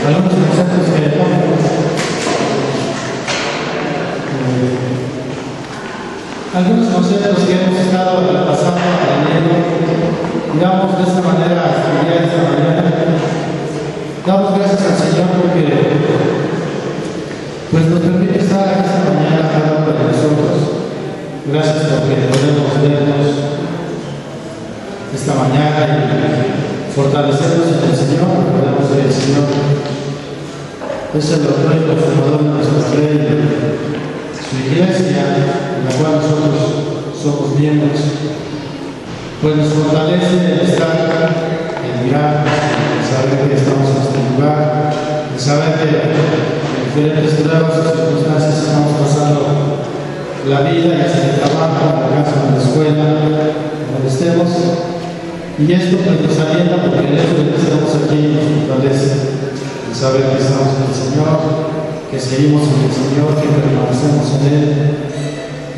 algunos conceptos que hemos estado repasando, aprendiendo, digamos de esta manera, estudiar esta mañana. Damos gracias al Señor porque pues nos permite estar aquí esta mañana cada uno de nosotros. Gracias porque podemos vernos esta mañana y fortalecernos en el Señor. Recordemos que el Señor es el autor y transformador de nuestra fe, su iglesia, en la cual nosotros somos miembros, pues nos fortalece el estar, el mirar, el saber que estamos en este lugar, el saber que en diferentes pruebas y circunstancias estamos pasando la vida, ya sea en el trabajo, en la casa, en la escuela, donde estemos. Y esto pues nos alienta porque el hecho de que estamos aquí nos fortalece el saber que estamos en el Señor, que seguimos en el Señor, que permanecemos en Él.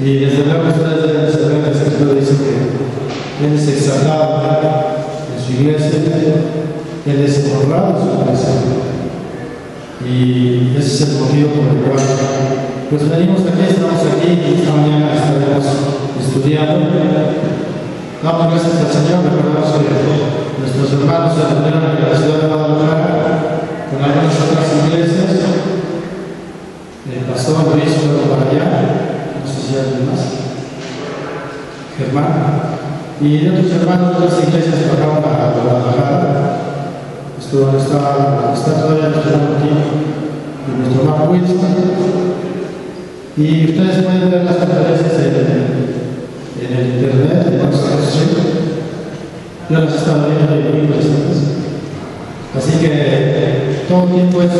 Y desde luego ustedes deben saber que el Señor dice que Él es exaltado en su iglesia, Él es honrado en su iglesia. Y ese es el motivo por el cual pues venimos aquí, estamos aquí y esta mañana estaremos estudiando. Damos gracias al Señor, recordamos que nuestros hermanos se reunieron en la ciudad de Guadalajara con algunas otras iglesias. El pastor Luis fue para allá, no sé si hay alguien más, Germán, y otros hermanos de otras iglesias bajaron a Guadalajara. Está todavía nuestro hermano aquí y nuestro hermano Wilson. Y ustedes pueden ver las conferencias en el internet, en nuestra sesión. Yo las he estado viendo y muy interesantes. Así que todo el tiempo es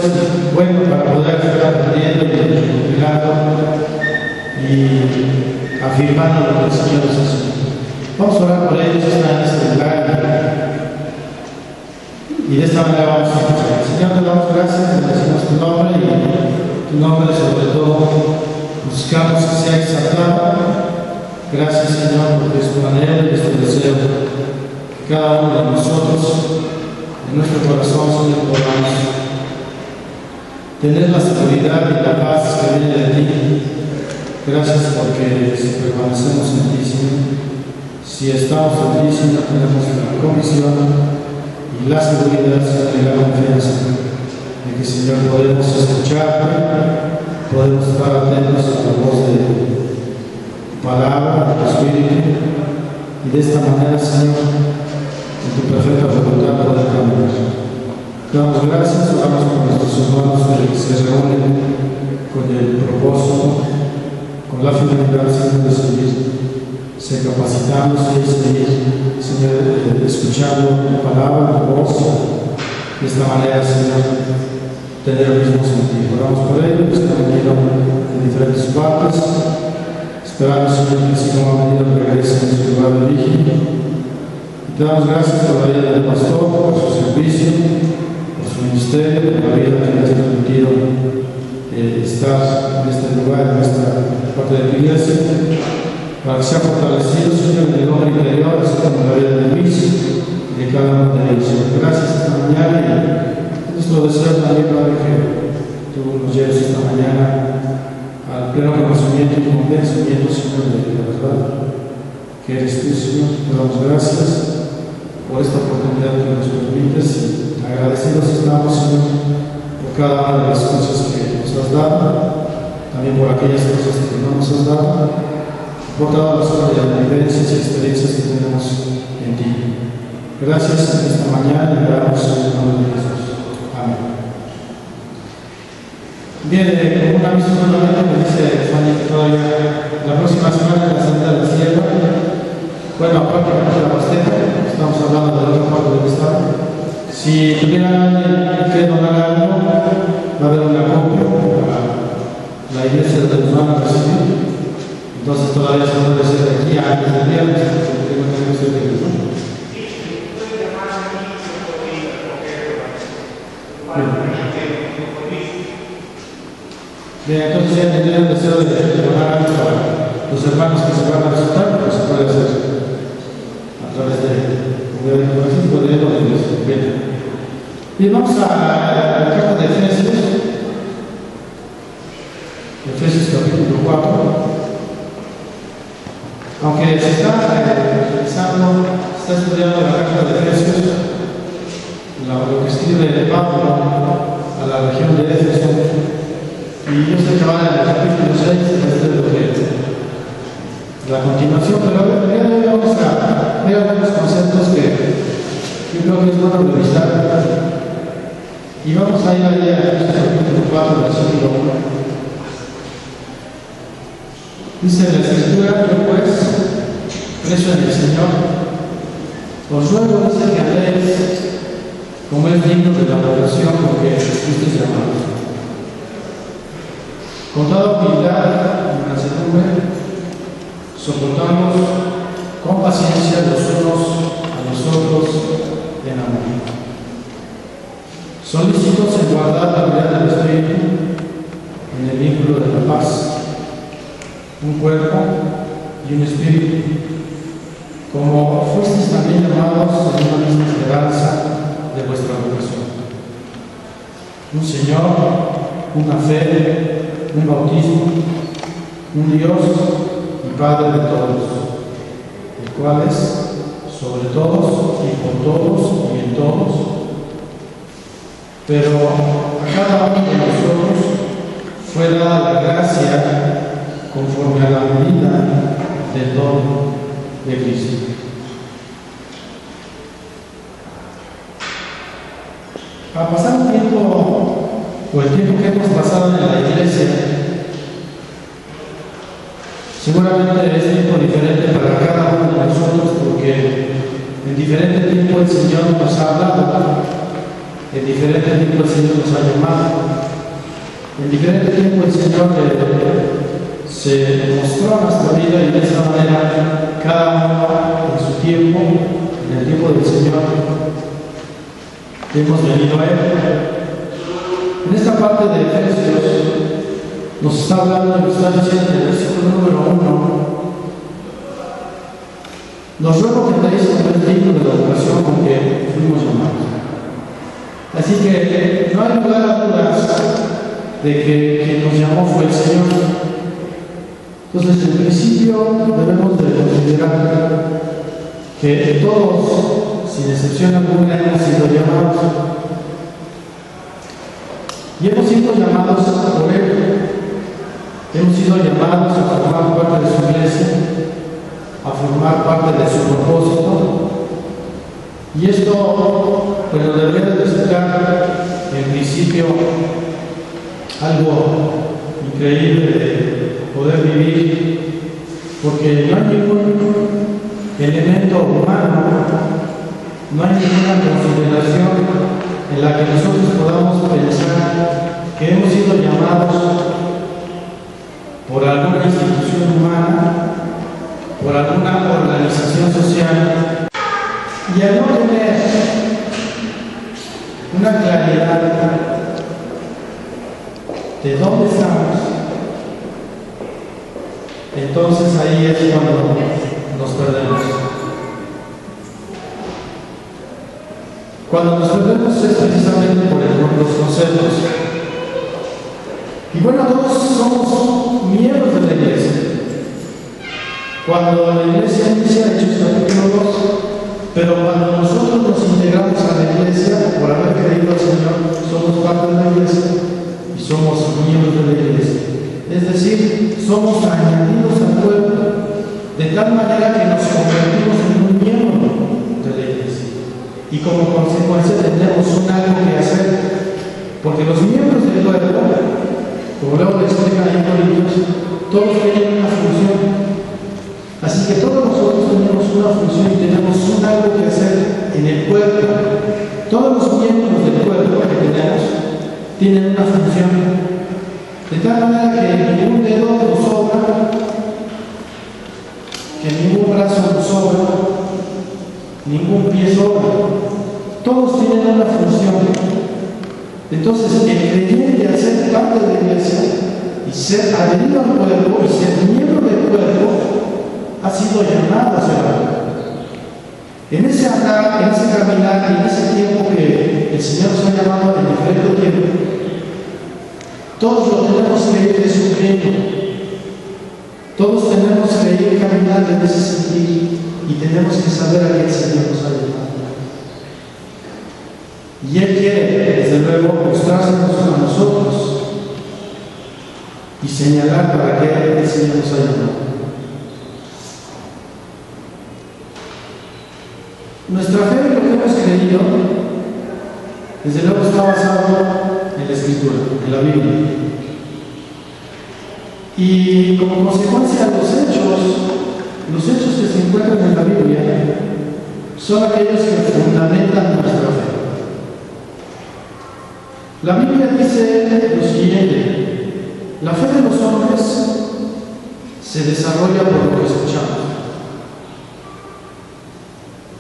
bueno para poder estar aprendiendo y explicando y afirmando lo que el Señor nos hace. Vamos a orar por ellos, están en este lugar. Y de esta manera vamos a empezar. Señor, te damos gracias, te decimos tu nombre y tu nombre sobre todo buscamos que sea exaltado. Gracias, Señor, porque es tu manera y es tu deseo que cada uno de nosotros, en nuestro corazón, Señor, podamos tener la seguridad y la paz que viene de ti. Gracias porque si permanecemos en ti, Señor, si estamos en ti, Señor, tenemos la convicción y la seguridad, Señor, y la confianza de que, Señor, podemos escucharte, podemos estar atentos a la voz de palabra, tu Espíritu, y de esta manera, Señor, en tu perfecta voluntad poder cambiar. Te damos gracias, oramos por nuestros hermanos que se reúnen con el propósito, con la finalidad, Señor, de seguir capacitándose y seguir, Señor, escuchando tu palabra, tu voz, de esta manera, Señor, tener el mismo sentido. Oramos por ellos, que están venidos en diferentes partes, esperando, Señor, que así como han venido regresen en su lugar de origen. Te damos gracias por la vida del pastor, por su servicio, por su ministerio, por la vida que le has permitido estar en este lugar, en esta parte de tu iglesia, para que sea fortalecido, Señor, en el hombre interior, así como la vida de Luis y de cada uno de ellos. Gracias esta mañana y nuestro deseo también, Padre, que tú nos lleves esta mañana al pleno conocimiento y convencimiento, Señor, de la verdad que eres tú, Señor. Te damos gracias por esta oportunidad que nos permites y agradecidos estamos, Señor, por cada una de las cosas que nos has dado, también por aquellas cosas que no nos has dado, por todas las vivencias y experiencias que tenemos en ti. Gracias en esta mañana y oramos en el nombre de Jesús. Amén. Bien, como un aviso solamente me dice Fanny que todavía la próxima semana la salida de la sierra, bueno, aparte de la Huasteca, estamos hablando de la otra parte del estado. Si tuviera alguien que donar algo, va a haber un acopio para la iglesia de los hermanos recibir. Entonces todavía se puede hacer de aquí a antes del viernes, porque no tenemos que hacer de eso. Bien, entonces si alguien tiene el deseo de donar algo para los hermanos que se van a resultar, pues se puede hacer a través de comunidad de información, de la iglesia. Bien. Y vamos a la carta de Efesios capítulo 4. Aunque se está realizando, está estudiando la carta de Efesios, lo que escribe Pablo a la región de Éfeso, y yo sé que va en el capítulo 6, este es lo que la continuación, pero hoy vamos a ver algunos conceptos que yo creo que es bueno revisar. Y vamos a ir ahí a Efesios capítulo 4, versículo 1. Dice la Escritura: yo pues, preso en el Señor, os ruego, dice, que andéis como es digno de la vocación con que fuisteis llamados, con toda humildad y mansedumbre, soportamos con paciencia los unos a los otros en amor, solícitos en guardar la unidad del Espíritu en el vínculo de la paz, un cuerpo y un espíritu, como fuisteis también llamados en una misma esperanza de vuestra vocación, un Señor, una fe, un bautismo, un Dios y Padre de todos, el cual es sobre todos y por todos y en todos, pero a cada uno de nosotros fue dada la gracia conforme a la medida del don de Cristo. Al pasar un tiempo, o el tiempo que hemos pasado en la iglesia, seguramente es tiempo diferente para cada uno de nosotros, porque en diferente tiempo el Señor nos ha hablado, en diferente tiempo el Señor nos ha llamado, en diferente tiempo el Señor se mostró a nuestra vida, y de esta manera cada uno en su tiempo, en el tiempo del Señor, hemos venido a Él. En esta parte de Efesios nos está hablando, nos está diciendo en el versículo número 1: nos ruego que andéis como es digno de la vocación con que fuimos llamados. Así que no hay lugar a dudas de que quien nos llamó fue el Señor. Entonces, en principio debemos de considerar que todos, sin excepción alguna, hemos sido llamados. Y hemos sido llamados por Él. Hemos sido llamados a formar parte de su iglesia, a formar parte de su propósito. Y esto, pues, nos debería de resultar, en principio, algo increíble de poder vivir, porque no hay ningún elemento humano, no hay ninguna consideración en la que nosotros podamos pensar que hemos sido llamados por alguna institución humana, por alguna organización social, y al no tener una claridad de dónde estamos, entonces ahí es cuando nos perdemos. Cuando nos perdemos es precisamente por los conceptos. Y bueno, todos somos miembros de la iglesia. Cuando la iglesia inicia, Hechos capítulo 2, pero cuando nosotros nos integramos a la iglesia, por haber creído al Señor, somos parte de la iglesia y somos miembros de la iglesia. Es decir, somos añadidos al pueblo, de tal manera que nos convertimos en un miembro de la iglesia. Y como consecuencia tenemos algo que hacer, porque los miembros del pueblo, como luego le explican en Corintios, todos tienen una función. Así que todos nosotros tenemos una función y tenemos algo que hacer en el pueblo. Todos los miembros del pueblo que tenemos tienen una función. De tal manera que ningún dedo nos sobra, que ningún brazo nos sobra, ningún pie sobra. Todos tienen una función. Entonces, el creyente, al ser parte de la iglesia y ser adherido al pueblo y ser miembro del pueblo, ha sido llamado a ser pueblo. En ese andar, en ese caminar y en ese tiempo que el Señor nos ha llamado en diferente tiempo, todos lo tenemos que ir descubriendo. Todos tenemos que ir caminando en ese sentido y tenemos que saber a qué el Señor nos ha llamado. Y Él quiere, desde luego, mostrársenos a nosotros y señalar para qué el Señor nos ha llamado. Nuestra fe en lo que hemos creído, desde luego, está basado en la Escritura, en la Biblia. Y como consecuencia, los hechos que se encuentran en la Biblia son aquellos que fundamentan nuestra fe. La Biblia dice lo siguiente: la fe de los hombres se desarrolla por lo que escuchamos.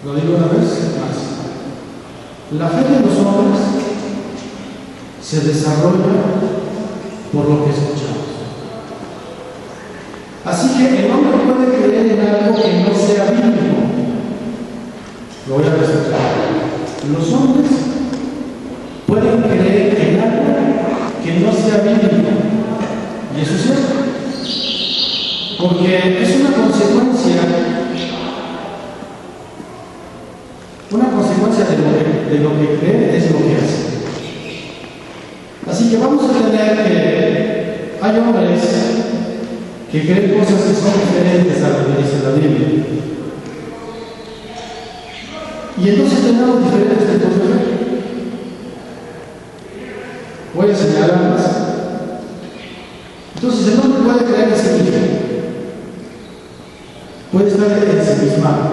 Lo digo una vez más. La fe de los hombres se desarrolla por lo que escuchamos. Así que el hombre puede creer en algo que no sea bíblico. Lo voy a repetir. Los hombres pueden creer en algo que no sea bíblico. Y eso es cierto. Porque es una consecuencia de lo que cree es lo que hace. Así que vamos a tener que hay hombres que creen cosas que son diferentes a lo que dice la Biblia. Y entonces tenemos diferentes tipos de fe. Voy a señalarlas. Entonces el hombre puede creer en sí mismo. Puede estar ensimismado.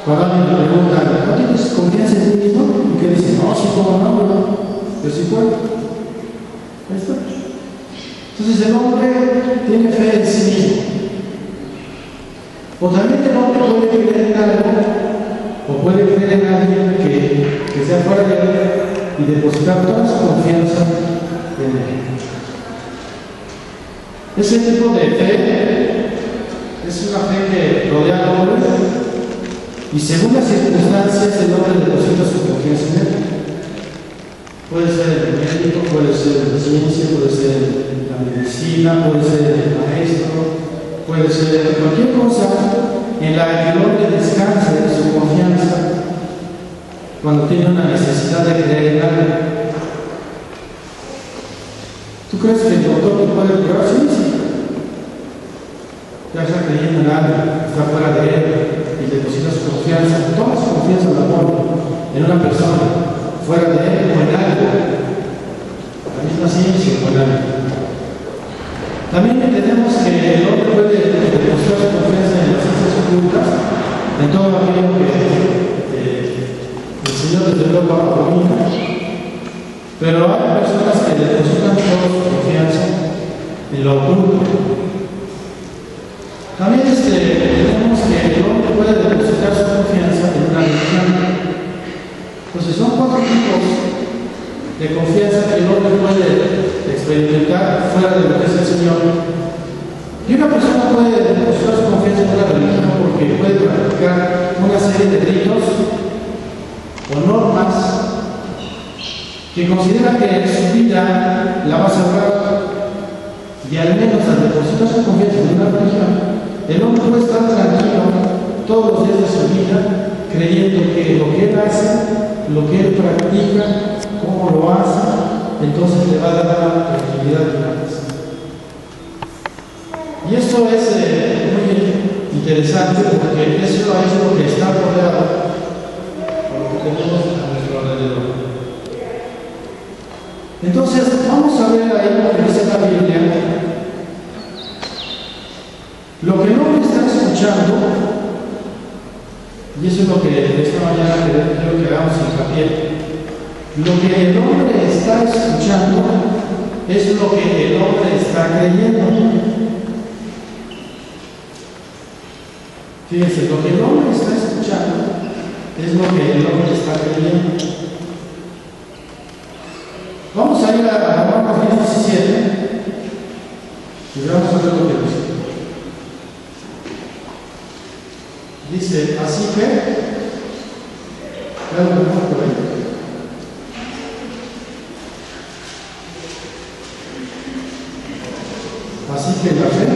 Cuando alguien le pregunta, ¿no tienes confianza en ti mismo? Y que dice, no, sí puedo, no, yo sí puedo. Ahí está. Entonces el hombre tiene fe en sí mismo. O también el hombre puede creer en algo, o puede creer en alguien que sea fuera de él y depositar toda su confianza en él. Ese tipo de fe es una fe que rodea al hombre y según las circunstancias el hombre deposita su confianza en él. Puede ser el médico, puede ser la ciencia, puede ser la medicina, puede ser el maestro, puede ser cualquier cosa en la que el hombre descanse de su confianza cuando tiene una necesidad de creer en algo. ¿Tú crees que el doctor te puede curar? Sí, sí. Ya está creyendo en algo, está fuera de él y deposita su confianza, toda su confianza la pone en una persona, fuera de él o en algo, la misma ciencia o en algo. También entendemos que el hombre puede depositar su confianza en las ciencias ocultas, en todo aquello que el Señor desde luego abomina. Pero hay personas que depositan toda su confianza en lo oculto. También tenemos que el hombre puede depositar su confianza en una religión. Entonces son 4 tipos de confianza que el hombre puede experimentar fuera de lo que es el Señor. Y una persona puede depositar su confianza en una religión porque puede practicar una serie de ritos o normas que considera que su vida la va a salvar, y al menos al depositar su confianza en una religión, el hombre puede estar tranquilo todos los días de su vida creyendo que lo que él hace, lo que él practica, cómo lo hace, entonces le va a dar la tranquilidad y la paz. Y esto es muy interesante porque eso es lo que está rodeado por lo que tenemos a nuestro alrededor. Entonces, vamos a ver ahí lo que dice la Biblia. Lo que el hombre está escuchando, y eso es lo que esta mañana quiero que hagamos hincapié, lo que el hombre está escuchando es lo que el hombre está creyendo. Fíjense, lo que el hombre está escuchando es lo que el hombre está creyendo. Vamos a ir a Marcos 17 y vamos a ver lo que dice. Dice, así que Claro, mejor por ahí. Así que la fe,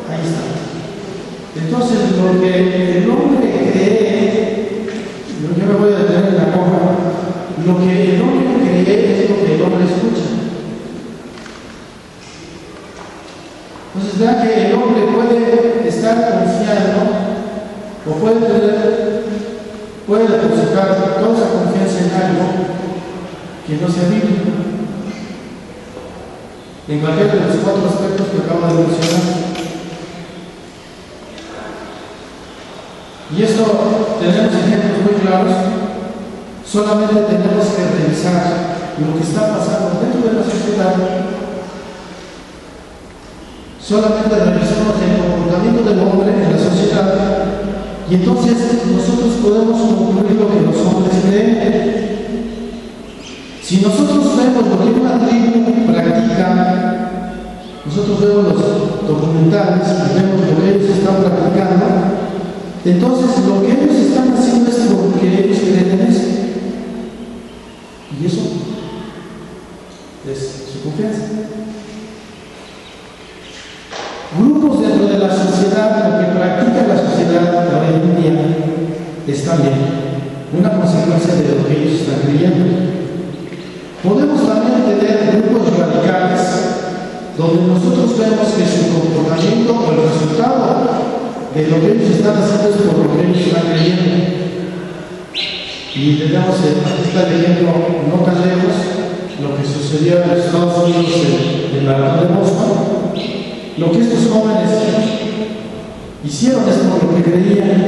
ahí está. Entonces, lo que el hombre cree, yo me voy a detener en la coma, lo que el hombre cree es lo que el hombre escucha. Entonces, vean que el hombre puede estar confiando o puede depositar toda esa confianza en algo que no sea bíblico, en cualquiera de los 4 aspectos que acabo de mencionar. Y esto tenemos ejemplos muy claros. Solamente tenemos que revisar lo que está pasando dentro de la sociedad. Solamente revisamos el comportamiento del hombre en la sociedad y entonces nosotros podemos concluir lo que los hombres creen. Si nosotros vemos lo que una tribu practica, nosotros vemos los documentales y vemos lo que ellos están practicando, entonces lo que ellos están haciendo es porque ellos creen en eso. Y eso es su confianza. Grupos dentro de la sociedad, lo que practica la sociedad hoy en día es también una consecuencia de lo que ellos están creyendo. Podemos también tener grupos radicales donde nosotros vemos que su comportamiento o el resultado de lo que ellos están haciendo es por lo que ellos están creyendo. Y tenemos, aquí está el ejemplo no tan lejos, lo que sucedió en Estados Unidos en el maratón de Boston. Lo que estos jóvenes hicieron es por lo que creían,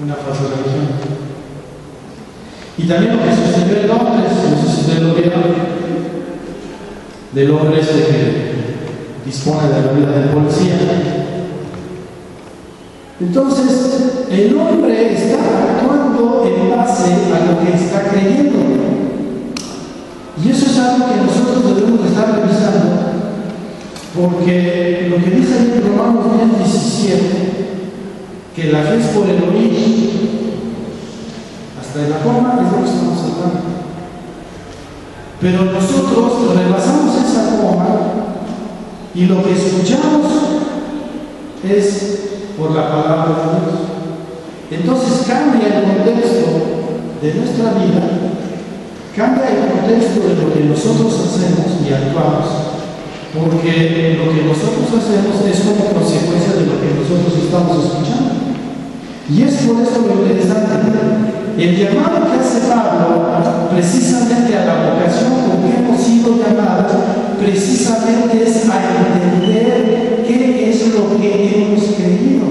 una falsa religión. Y también lo que sucedió en Londres, no sé si ustedes lo vieron, del hombre que dispone de la vida del policía. Entonces, el hombre está actuando en base a lo que está creyendo. Y eso es algo que nosotros debemos estar revisando, porque lo que dice en Romanos 10:17, que la fe es por el oír, hasta en la coma es lo que estamos hablando. Pero nosotros rebasamos esa coma y lo que escuchamos es por la palabra de Dios. Entonces cambia el contexto de nuestra vida, cambia el contexto de lo que nosotros hacemos y actuamos, porque lo que nosotros hacemos es como consecuencia de lo que nosotros estamos escuchando. Y es por eso lo interesante. El llamado que hace Pablo precisamente a la vocación con que hemos sido llamados, precisamente es a entender qué es lo que hemos creído.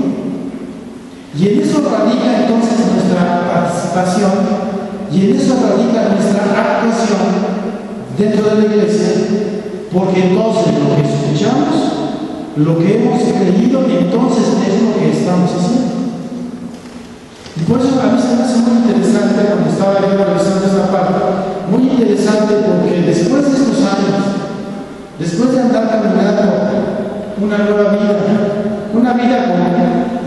Y en eso radica entonces nuestra participación, y en eso radica nuestra actuación dentro de la iglesia, porque entonces lo que escuchamos, lo que hemos creído, entonces es lo que estamos haciendo. Y por eso a mí se me hace muy interesante, cuando estaba yo revisando esta parte, muy interesante porque después de estos años, después de andar caminando una nueva vida, una vida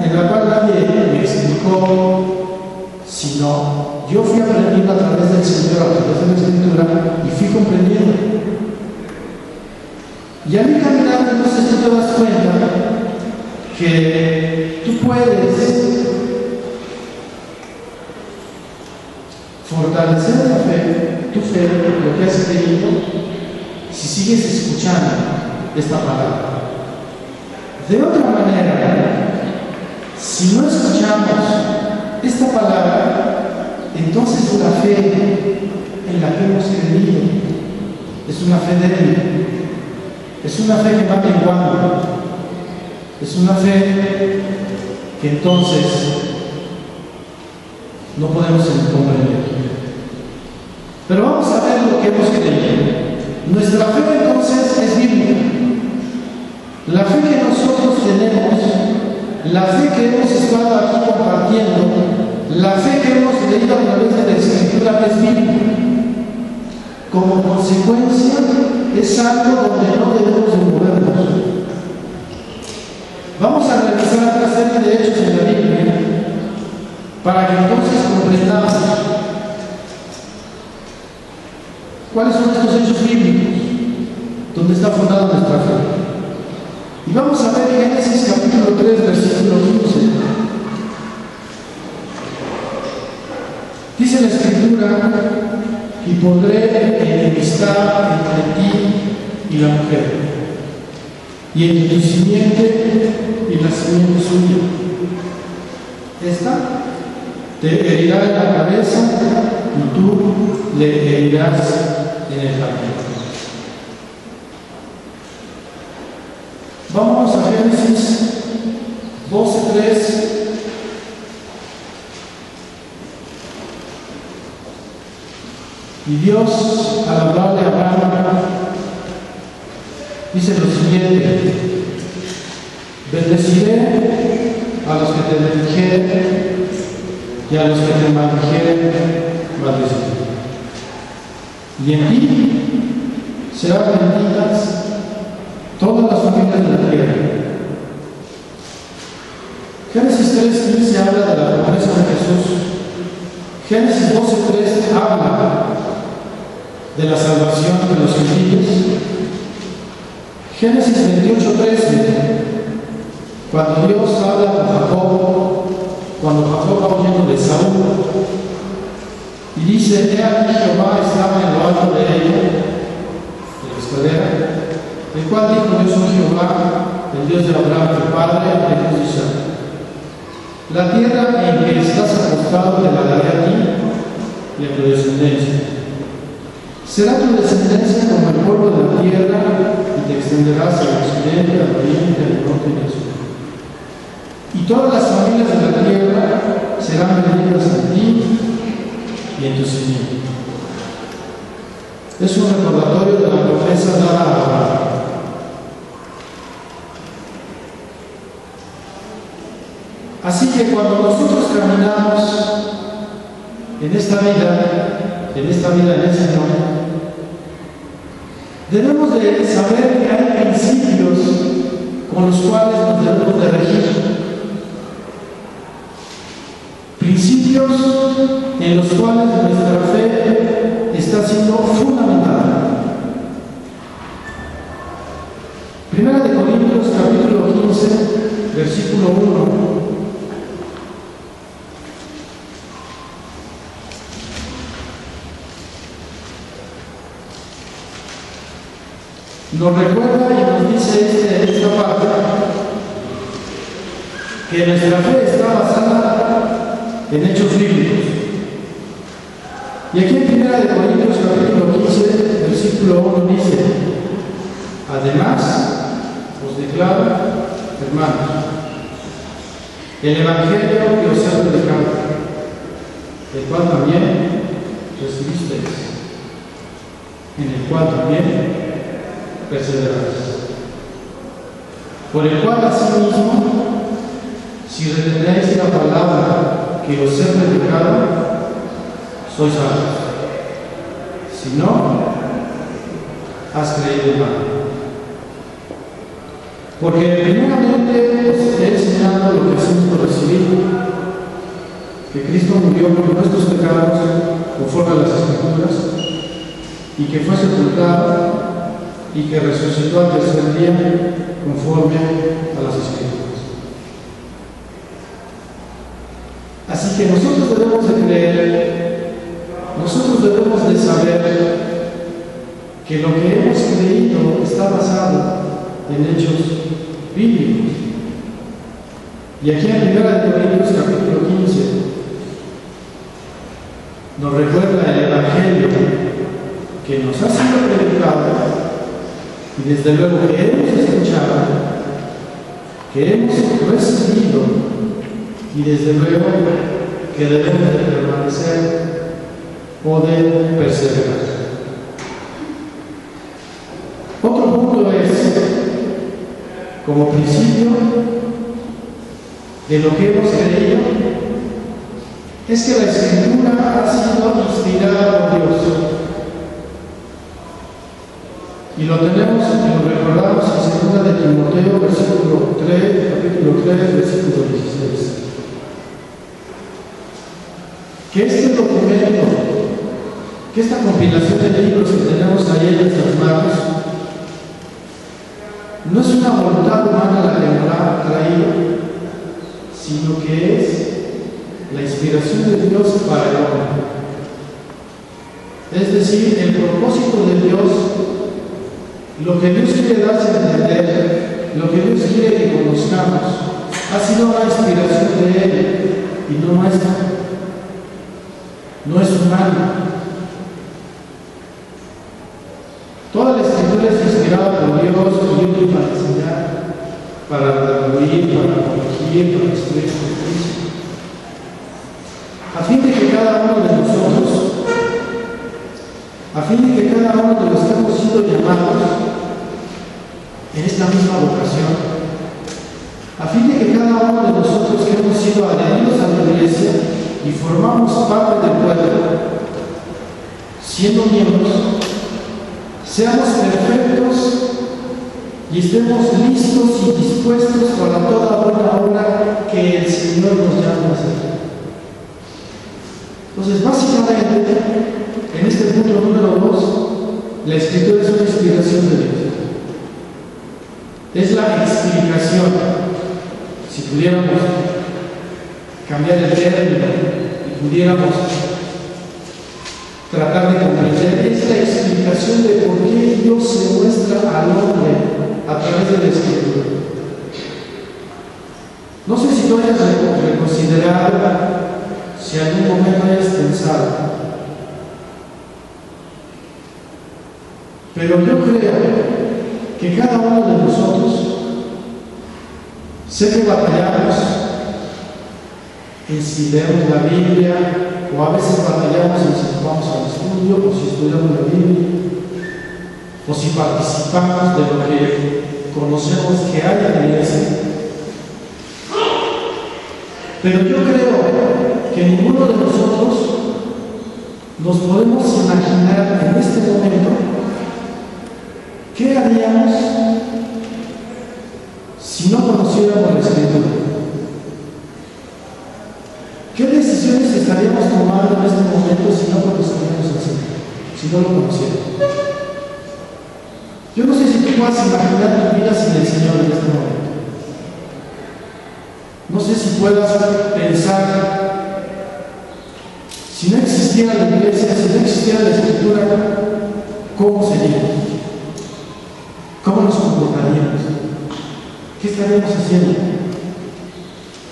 en la cual nadie me explicó, sino yo fui aprendiendo a través del Señor, a través de la Escritura, y fui comprendiendo. Y a mí caminando, entonces tú te das cuenta que tú puedes fortalecer la fe, tu fe, lo que has creído, si sigues escuchando esta palabra. De otra manera, si no escuchamos esta palabra, entonces la fe en la que hemos creído es una fe débil, es una fe que va menguando, es una fe que entonces no podemos comprender. Pero vamos a ver lo que hemos creído. Nuestra fe entonces es bíblica. La fe que nosotros tenemos, la fe que hemos estado aquí compartiendo, la fe que hemos leído a través de la Escritura es bíblica. Como consecuencia, es algo donde no debemos de movernos. Vamos a a revisar otra serie de hechos en la Biblia para que entonces comprendamos cuáles son estos hechos bíblicos donde está fundada nuestra fe. Y vamos a ver Génesis capítulo 3, versículo 15. Dice la Escritura: y pondré enemistad entre ti y la mujer, y entre tu simiente y la simiente suya. Esta te herirá en la cabeza y tú le herirás en el talón. Vamos a Génesis 12:3. Y Dios, al hablarle a Abraham, dice lo siguiente: bendeciré a los que te bendijeren y a los que te maldijeren, maldeciré. Y en ti serán benditas todas las familias de la tierra. Génesis 3:15 habla de la promesa de Jesús. Génesis 12:3 habla de la salvación de los gentiles. Génesis 28:13, cuando Dios habla con Jacob, cuando Jacob va huyendo de Saúl, y dice: he aquí Jehová estaba en lo alto de ella, de la escalera, el cual dijo: yo soy Jehová, el Dios de Abraham, tu padre, y el Dios de Isaac. La tierra en que estás acostado te la daré a ti y a tu descendencia. Será tu descendencia como el polvo de la tierra, y te extenderás al occidente, al oriente, al norte y al sur. Y todas las familias de la tierra serán benditas en ti y en tu simiente. Es un recordatorio de la promesa dada a Abraham. Así que cuando nosotros caminamos en esta vida en el Señor, debemos de saber que hay principios con los cuales nos debemos de regir. Principios en los cuales nuestra fe está siendo fundamentada. Primera de Corintios capítulo 15, versículo 1. Nos recuerda y nos dice esta parte que nuestra fe está basada en hechos bíblicos. Y aquí en 1 Corintios capítulo 15, versículo 1 dice: además os declaro, hermanos, el evangelio que os he predicado, el cual también recibisteis, en el cual también perseveráis, por el cual asimismo, si retenéis la palabra que os he predicado, sois salvos. Si no, has creído mal. Porque primeramente os he enseñado lo que hacemos por recibir, que Cristo murió por nuestros pecados conforme a las Escrituras, y que fue sepultado y que resucitó al tercer día conforme a las Escrituras. Así que nosotros debemos de creer, nosotros debemos de saber que lo que hemos creído está basado en hechos bíblicos. Y aquí en 1 Corintios capítulo 15 nos recuerda el evangelio que nos ha sido predicado, y desde luego que hemos escuchado, que hemos recibido, y desde luego que debemos de permanecer o de perseverar. Otro punto es, como principio de lo que hemos creído, es que la Escritura ha sido inspirada por Dios. Y lo tenemos y lo recordamos en 2 de Timoteo, capítulo 3, versículo 16. Que este documento, que esta compilación de libros que tenemos ahí en nuestras manos, no es una voluntad humana la que nos ha traído, sino que es la inspiración de Dios para el hombre. Es decir, el propósito de Dios, lo que Dios quiere darse a entender, lo que Dios quiere que conozcamos, ha sido una inspiración de Él y no nuestra. No es humano. Toda la Escritura es inspirada por Dios y útil para enseñar, para redarguir, para corregir, para instruir en justicia, a fin de que cada uno de nosotros, a fin de que cada uno de los que hemos sido llamados en esta misma vocación, a fin de que cada uno de nosotros que hemos sido adheridos a la iglesia y formamos parte del pueblo, siendo miembros, seamos perfectos y estemos listos y dispuestos para toda buena obra que el Señor nos llama a hacer. Entonces, básicamente, en este punto número 2, la Escritura es una inspiración de Dios. Es la explicación. Si pudiéramos cambiar el término y pudiéramos tratar de comprender, es la explicación de por qué Dios se muestra al hombre a través de la Escritura. No sé si tú hayas reconsiderado, si en algún momento hayas pensado, pero yo creo que cada uno de nosotros, sé que batallamos en si leemos la Biblia, o a veces batallamos en si vamos al estudio, o si estudiamos la Biblia, o si participamos de lo que conocemos que hay en la iglesia. Pero yo creo que ninguno de nosotros nos podemos imaginar en este momento qué haríamos si no conociéramos la Escritura. ¿Qué decisiones estaríamos tomando en este momento si no conociéramos al Señor? Si no lo conociéramos. Yo no sé si tú puedas imaginar tu vida sin el Señor en este momento. No sé si puedas pensar, si no existiera la iglesia, si no existiera la Escritura, ¿cómo sería? ¿Cómo nos comportaríamos? ¿Qué estaríamos haciendo?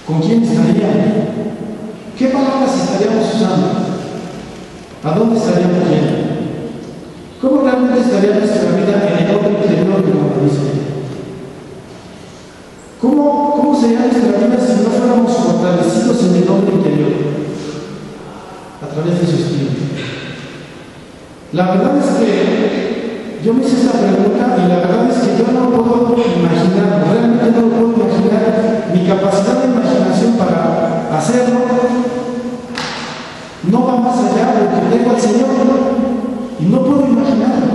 ¿Con quién estaríamos? ¿Qué palabras estaríamos usando? ¿A dónde estaríamos yendo? ¿Cómo realmente estaría nuestra vida en el orden interior, como dice? ¿Cómo sería nuestra vida si no fuéramos fortalecidos en el hombre interior? A través de su Espíritu. La verdad es que yo me hice esta pregunta y la verdad es que yo no puedo imaginar, realmente no puedo imaginar mi capacidad de imaginación para hacerlo. No va más allá de lo que tengo al Señor y no puedo imaginarlo.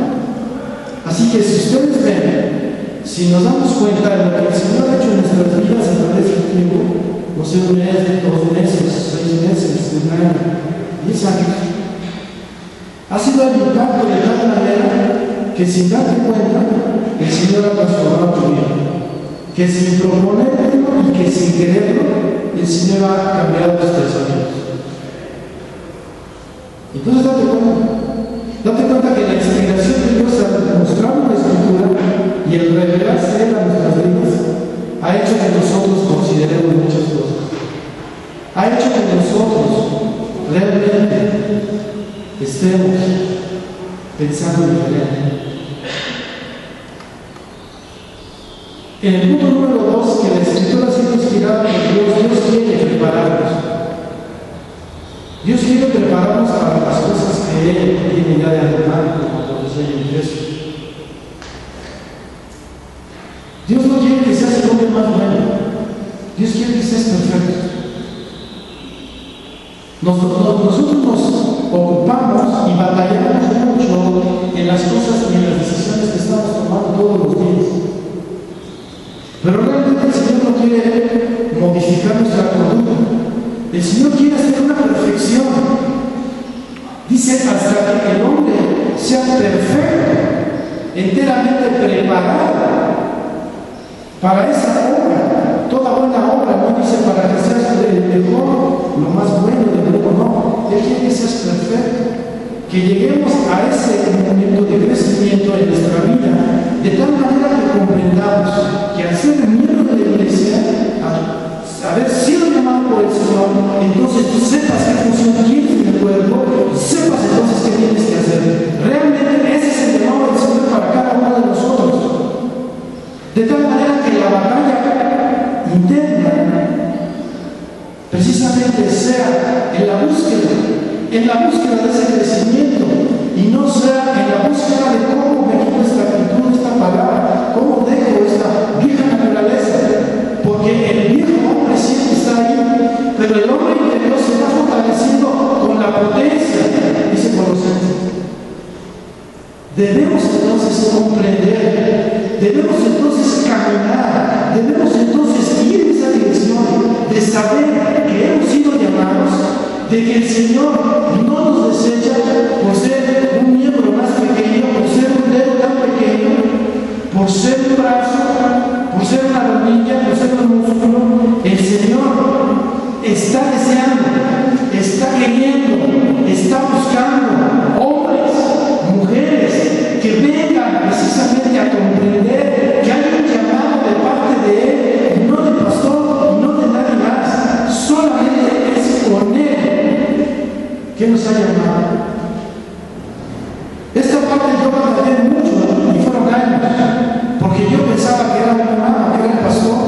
Así que si ustedes ven, si nos damos cuenta de lo que el Señor ha hecho en nuestras vidas a través del tiempo, no sé, 1 mes, 2 meses, 6 meses, 1 año, 10 años, ha sido el impacto de tal manera que sin darte cuenta, el Señor ha transformado tu vida. Que sin proponerlo y que sin quererlo, el Señor ha cambiado tus pensamientos. Entonces date cuenta que la inspiración de Dios al mostrarnos la Escritura y el revelarse a nuestras vidas ha hecho que nosotros consideremos muchas cosas. Ha hecho que nosotros realmente estemos pensando diferente. En el punto número 2, que la Escritura ha sido inspirada por Dios, Dios quiere prepararnos. Dios quiere prepararnos para las cosas que Él tiene ya de antemano, como lo decía en Efesios. Dios no quiere que seas el hombre más bueno. Dios quiere que seas perfecto. Nosotros nos ocupamos y batallamos mucho en las cosas y en las decisiones que estamos Pero realmente el Señor no quiere modificar nuestra conducta. El Señor quiere hacer una perfección. Dice, hasta que el hombre sea perfecto, enteramente preparado para esa obra, toda buena obra, no dice para que seas el mejor, lo más bueno del mundo, no. Él quiere que seas perfecto, que lleguemos a ese momento de crecimiento en nuestra vida, de tal manera que comprendamos que al ser miembro de la iglesia, al haber sido llamado por el Señor, entonces tú sepas qué función tienes en el cuerpo, y sepas entonces qué tienes que hacer. Realmente ese es el llamado del Señor para cada uno de nosotros. De tal manera que la batalla interna precisamente sea en la búsqueda de ese crecimiento, y no sea en la búsqueda de cómo me quito esta actitud, esta palabra, cómo dejo esta vieja naturaleza, porque el viejo hombre siempre está ahí, pero el hombre interior se va fortaleciendo con la potencia, dice Colosenses. Debemos entonces comprender, debemos entonces caminar, debemos entonces ir en esa dirección de saber que hemos sido llamados, de que el Señor no nos desecha por ser un miembro más pequeño, por ser un dedo tan pequeño, por ser un brazo, por ser una rodilla, por ser un músculo. El Señor está deseando, está queriendo, está buscando hombres, mujeres que vengan precisamente a comprender que hay un llamado de parte de Él, no del pastor, no de nadie más, solamente es con Él que nos ha llamado. Esta parte yo batallé mucho y fueron años, porque yo pensaba que era mi hermano, que era el pastor,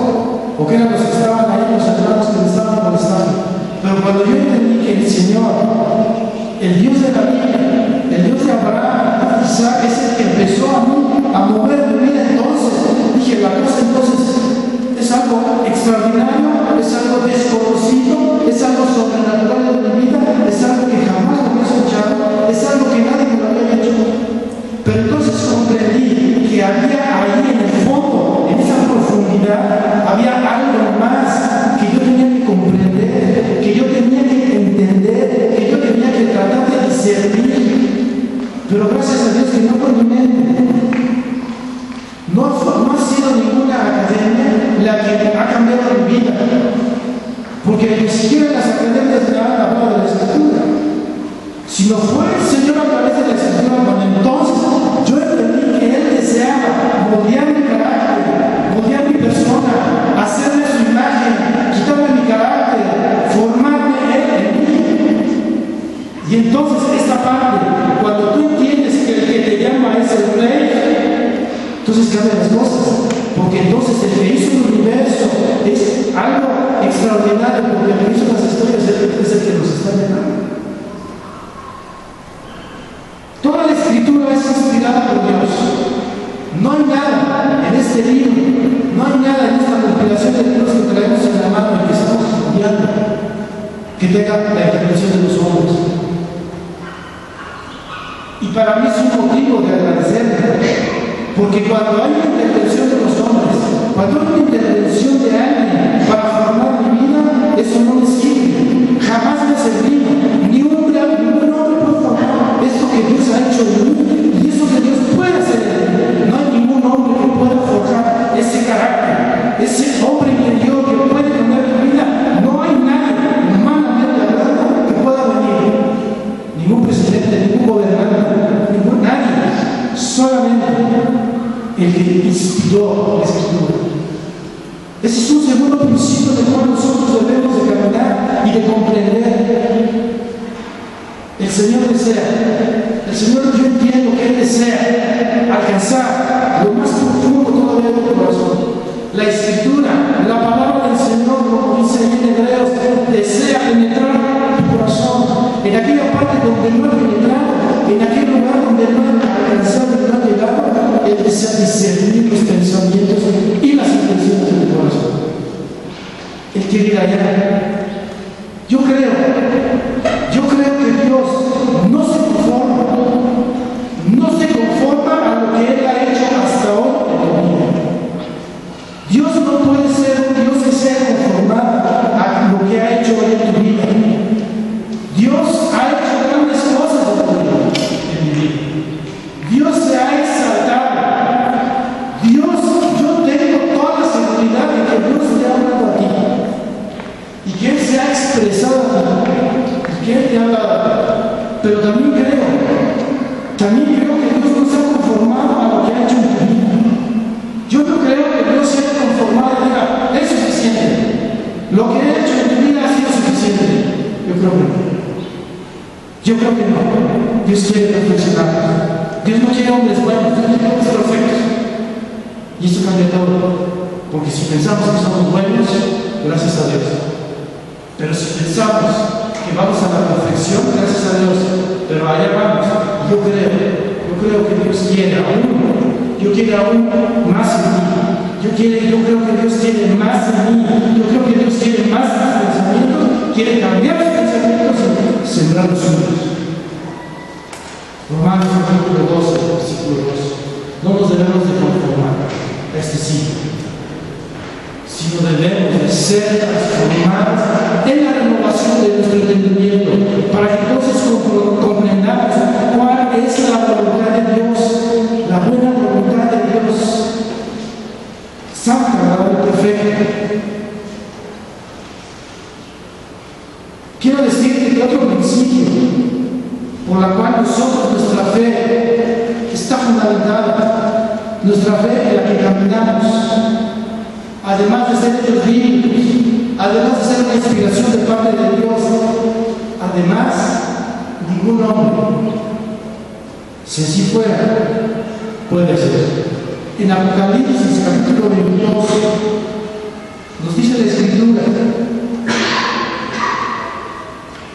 o que eran los que estaban ahí, los hermanos que me estaban molestando. Pero cuando yo entendí que el Señor, el Dios de la Biblia, el Dios de Abraham, Isaac, es el que empezó a mover mi vida, entonces dije, la cosa entonces es algo extraordinario, es algo desconocido, es algo sobrenatural de mi vida, es algo que jamás me había escuchado, es algo que nadie me lo había hecho. Pero entonces comprendí que había ahí en el fondo, en esa profundidad, había algo más que yo tenía que comprender, que yo tenía que entender, que yo tenía que tratar de discernir. Pero gracias a Dios que no fue mi mente. No ha sido ninguna academia la que ha cambiado mi vida, porque ni siquiera las academias me han hablado de la Escritura, sino fue el Señor a través de la Escritura cuando entonces yo entendí que Él deseaba moldear mi carácter, moldear mi persona, hacerme su imagen, quitarme mi carácter, formarme en mí. Y entonces esta parte, cuando tú entiendes que el que te llama es el Rey, entonces cambian las cosas, porque entonces el que hizo el universo es algo extraordinario, porque el que hizo las historias es el que nos está llamando. Toda la Escritura es inspirada por Dios. No hay nada en este libro, no hay nada en esta compilación de libros que traemos en la mano y que estamos estudiando que tenga la intervención de los hombres. Y para mí es un motivo de agradecer. Porque cuando hay una intervención de los hombres, cuando hay una intervención de alguien para formar mi vida, eso no me sirve. Jamás me ha servido. Ningún hombre puede formar esto que Dios ha hecho en mí y eso que Dios puede hacer en mí. No hay ningún hombre que pueda forjar ese carácter, ese hombre interior que puede cambiar mi vida. No hay nadie, humanamente hablando, que pueda venir. Ningún presidente, ningún gobernante, nadie. Solamente el que inspiró la Escritura. Ese es un segundo principio del cual nosotros debemos de caminar y de comprender. El Señor desea, yo entiendo que Él desea alcanzar lo más profundo todavía de tu corazón. La Escritura, la palabra del Señor, como dice en Hebreos, desea penetrar tu corazón, en aquella parte donde no ha penetrado, en aquel lugar donde no ha alcanzado y no ha llegado. Él desea discernir los pensamientos y las intenciones de tu corazón. Él quiere ir allá. Yo creo que Dios no se conforma pero también creo que Dios no se ha conformado a lo que ha hecho en tu vida. Yo no creo que Dios se haya conformado y diga, es suficiente. Lo que he hecho en tu vida ha sido suficiente. Yo creo que no. Yo creo que no. Dios quiere perfeccionar. Dios no quiere hombres buenos, Dios quiere hombres perfectos. Y esto cambia todo. Porque si pensamos que somos buenos, gracias a Dios. Pero si pensamos que vamos a la perfección, gracias a Dios, pero allá vamos. Yo creo que Dios quiere aún. Yo quiero aún más en mí. Yo creo que Dios quiere más en mí. Yo creo que Dios quiere más en mis pensamientos. Quiere cambiar mis pensamientos y sembrar los suyos. Romanos capítulo 12, versículo 2. No nos debemos de conformar a este siglo, sino debemos de ser transformados en la renovación de nuestro entendimiento, para que entonces comprendamos cuál es la voluntad de Dios, la buena voluntad de Dios, santa, agradable y perfecta. Quiero decirte que otro principio por la cual nosotros, nuestra fe está fundamentada, nuestra fe en la que caminamos, además de ser hechos bíblicos, además de ser una inspiración de parte de Dios, además, ningún hombre, si así fuera, puede ser. En Apocalipsis capítulo 22 nos dice la Escritura,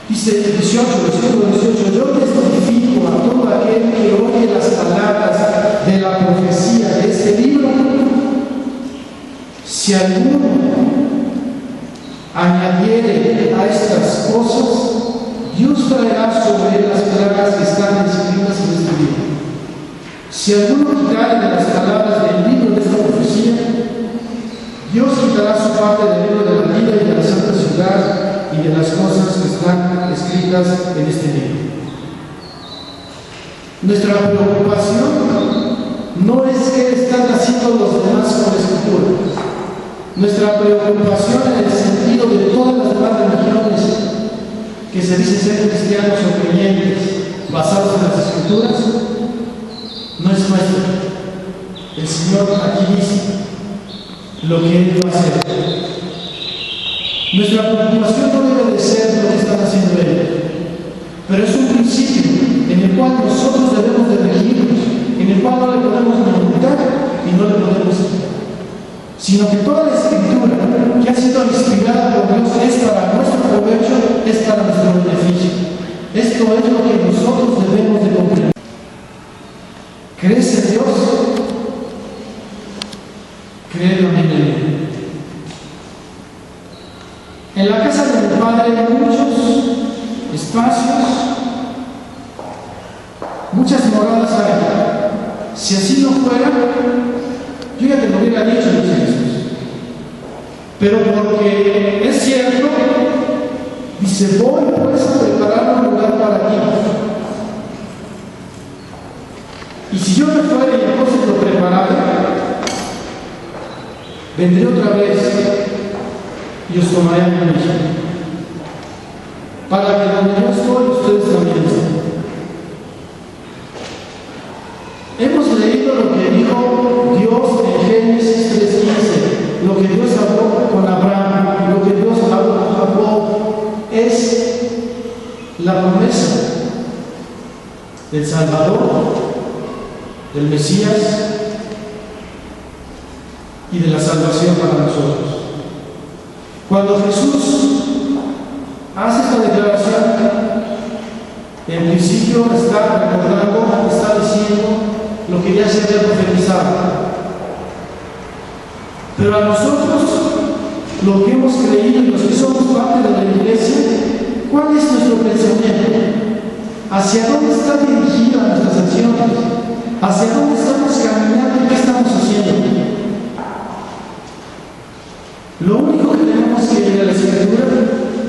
dice 18, versículo 18, yo testifico a todo aquel que oye las palabras de la profecía de este libro. Si alguno añadiere a estas cosas, Dios traerá sobre él las plagas que están escritas en este libro. Si alguno quitare de las palabras del libro de esta profecía, Dios quitará su parte del libro de la vida y de la santa ciudad y de las cosas que están escritas en este libro. Nuestra preocupación no es qué están haciendo los demás con la Escritura. Nuestra preocupación en el sentido de todas las demás religiones que se dicen ser cristianos o creyentes basados en las Escrituras no es nuestra. El Señor aquí dice lo que Él va a hacer. Nuestra preocupación no debe de ser lo que están haciendo ellos, pero es un principio en el cual nosotros debemos de regirnos, en el cual no le podemos preguntar y no le podemos quitar, sino que toda la Escritura que ha sido inspirada por Dios es para nuestro provecho, es para nuestro beneficio. Esto es lo que nosotros debemos de comprender. ¿Crees en Dios? Creo en Él. En la casa de mi Padre hay muchos espacios, muchas moradas hay. Si así no fuera, yo ya te lo hubiera dicho, dice Jesús. Pero porque es cierto, dice, voy pues a preparar un lugar para ti. Y si yo me fuera y entonces lo prepararé, vendré otra vez y os tomaré a mí mismo, para que donde yo estoy, ustedes también estén. Hemos leído lo que dijo Dios en Génesis 3:15, lo que Dios habló con Abraham, lo que Dios habló con Jacob, es la promesa del Salvador, del Mesías y de la salvación para nosotros. Cuando Jesús hace esta declaración, en principio está recordando, está diciendo lo que ya se había profetizado. Pero a nosotros, los que hemos creído y los que somos parte de la iglesia, ¿cuál es nuestro pensamiento? ¿Hacia dónde está dirigida nuestras acciones? ¿Hacia dónde estamos caminando y qué estamos haciendo? Lo único que tenemos que ir a la Escritura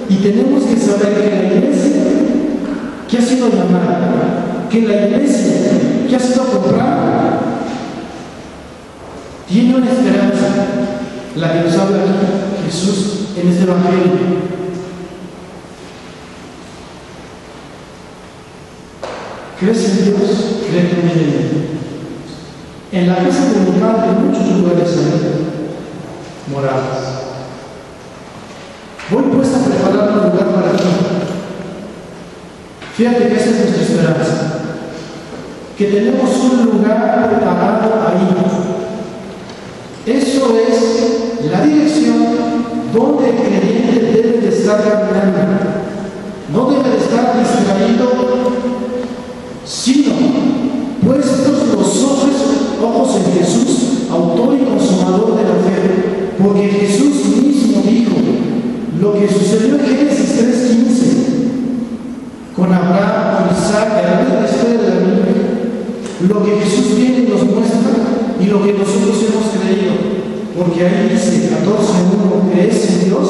y tenemos que saber que la iglesia que ha sido llamada, que la iglesia que ha sido comprada, tiene una esperanza, la que nos habla aquí Jesús en este Evangelio. ¿Crees en Dios? Cree también en Él. En la casa de mi Padre en muchos lugares hay moradas. Voy pues a preparar un lugar para ti. Fíjate que esa es nuestra esperanza. Que tenemos un lugar preparado ahí. Eso es la dirección donde el creyente debe de estar caminando. No debe de estar distraído, sino puestos los ojos en Jesús, autor y consumador de la fe. Porque Jesús mismo dijo lo que sucedió en Génesis 3:15 con Abraham, con Isaac, la historia de la Biblia. Lo que Jesús viene y nos muestra y lo que nosotros hemos creído. Porque ahí dice 14:1, ¿crees en Dios?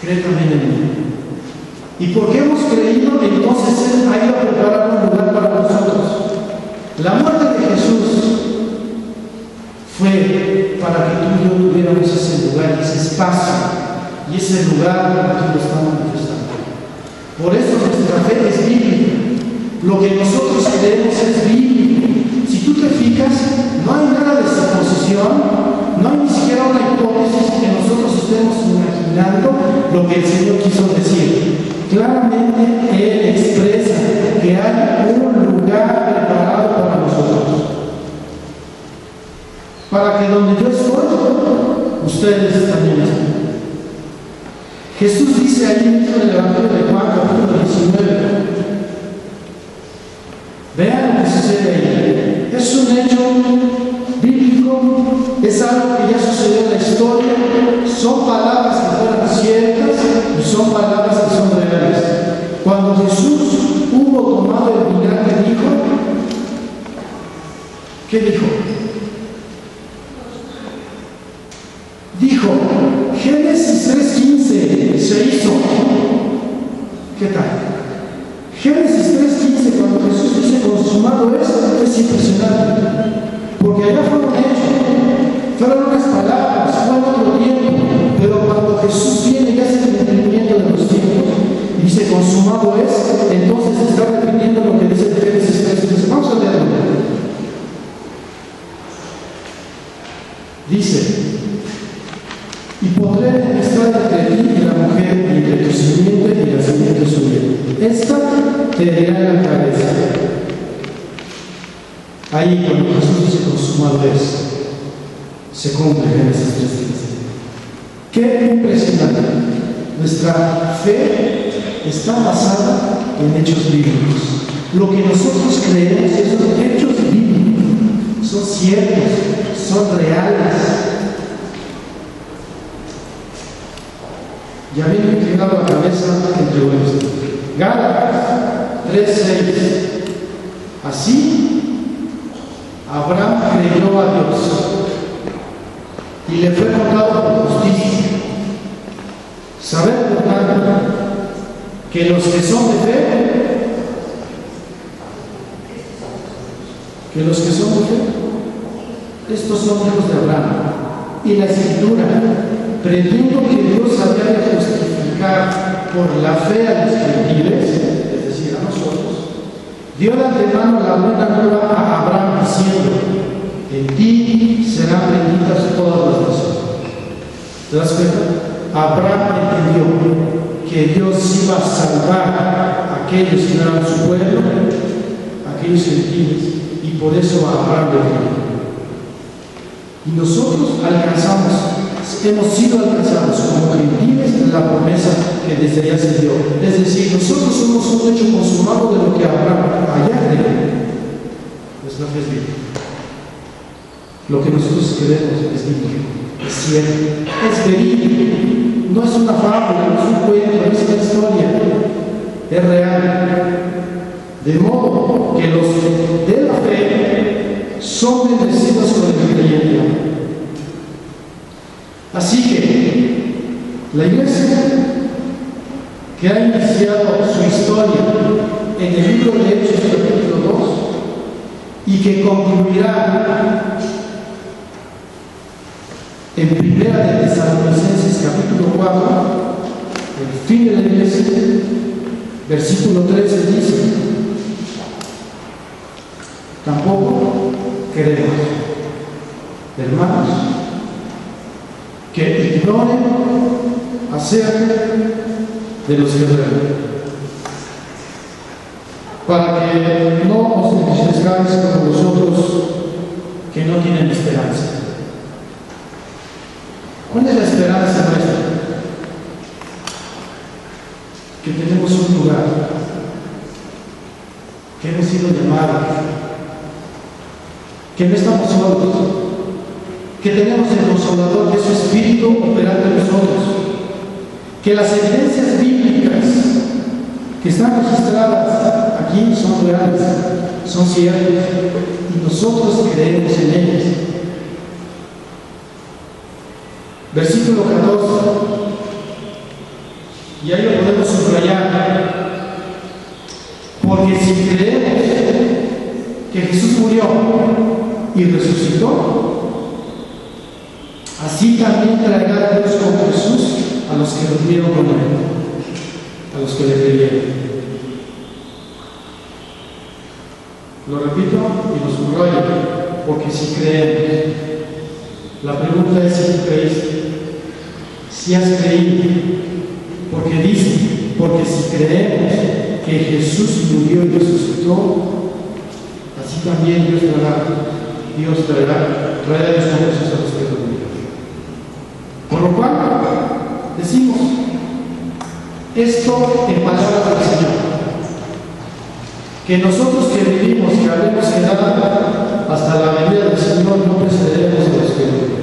Cree también en mí. Y porque hemos creído, entonces Él ha ido a preparar un lugar para nosotros. La muerte de Jesús fue para que tú y yo tuviéramos ese lugar, ese espacio y ese lugar donde aquí lo estamos manifestando. Por eso nuestra fe es bíblica. Lo que nosotros creemos es bíblico. Si tú te fijas, no hay nada de suposición, no hay ni siquiera una hipótesis que nosotros estemos imaginando lo que el Señor quiso decir. Claramente Él expresa que hay un lugar preparado para nosotros. Para que donde yo estoy, ustedes también estén. Jesús dice ahí mismo en el Evangelio de Juan, capítulo 19. Vean lo que sucede ahí. Es un hecho bíblico, es algo que ya sucedió en la historia. Son palabras que fueron ciertas y son palabras que son reales. Cuando Jesús hubo tomado el vinagre, dijo, ¿qué dijo? Dijo, Génesis 3:15 se hizo. ¿Qué tal? Génesis 3:15, cuando Jesús dice consumado es impresionante. Porque allá fueron hechos, fueron unas palabras, fue en otro tiempo. Pero cuando Jesús viene y hace el cumplimiento de los tiempos y dice consumado es, entonces se está repitiendo lo que dice Génesis 3:15. Vamos a leerlo. Dice, y pondré enemistad entre ti y la mujer, y entre tu simiente y la simiente suya. Esta te herirá en la cabeza. Ahí cuando Jesús dice consumado es, se cumple Génesis 3:15. Qué impresionante. Nuestra fe está basada en hechos bíblicos. Lo que nosotros creemos, esos hechos bíblicos, son ciertos, son reales. Ya viene inclinado la cabeza entre vuestros. Gálatas 3:6. Así, Abraham creyó a Dios y le fue contado por justicia. Saber, por tanto, que los que son de fe, estos son hijos de Abraham. Y la Escritura, previendo que Dios había de justificar por la fe a los gentiles, es decir, a nosotros, dio de antemano la buena nueva a Abraham diciendo, en ti serán benditas todas las naciones. ¿Te das cuenta? Abraham entendió que Dios iba a salvar a aquellos que no eran su pueblo, a aquellos gentiles, y por eso Abraham le creyó. Y nosotros hemos sido alcanzados como gentiles la promesa que desde allá se dio. Es decir, nosotros somos un hecho consumado de lo que Abraham allá creyó. Nuestra fe es bíblica. Lo que nosotros creemos es bíblico, es cierto, es verídico. No es una fábula, no es un cuento, no es una historia, es real. De modo que los de la fe son bendecidos con el creyente. Así que la iglesia que ha iniciado su historia en el libro de Hechos capítulo 2 y que concluirá en Primera de Tesalonicenses capítulo 4, el fin de la iglesia, versículo 13 dice, Tampoco queremos, hermanos, que ignoren acerca de los que duermen, para que no os entristezcáis como vosotros que no tienen esperanza. ¿Cuál es la esperanza nuestra? Que tenemos un lugar, que hemos sido llamados, que no estamos solos, que tenemos el Consolador de su Espíritu operando en nosotros, que las evidencias bíblicas que están registradas aquí son reales, son ciertas, y nosotros creemos en ellas. Versículo 14, y ahí lo podemos subrayar, porque si creemos que Jesús murió y resucitó, así también traerá Dios con Jesús a los que durmieron con él, a los que le creyeron. Lo repito y lo subrayo, porque si creemos. La pregunta es si tú creíste, si has creído, porque dice, porque si creemos que Jesús murió y resucitó, así también Dios traerá Dios con Jesús a los que durmieron. Por lo cual, decimos esto en palabras del Señor, que nosotros que vivimos, que habremos quedado hasta la venida del Señor, no precederemos a los que durmieron.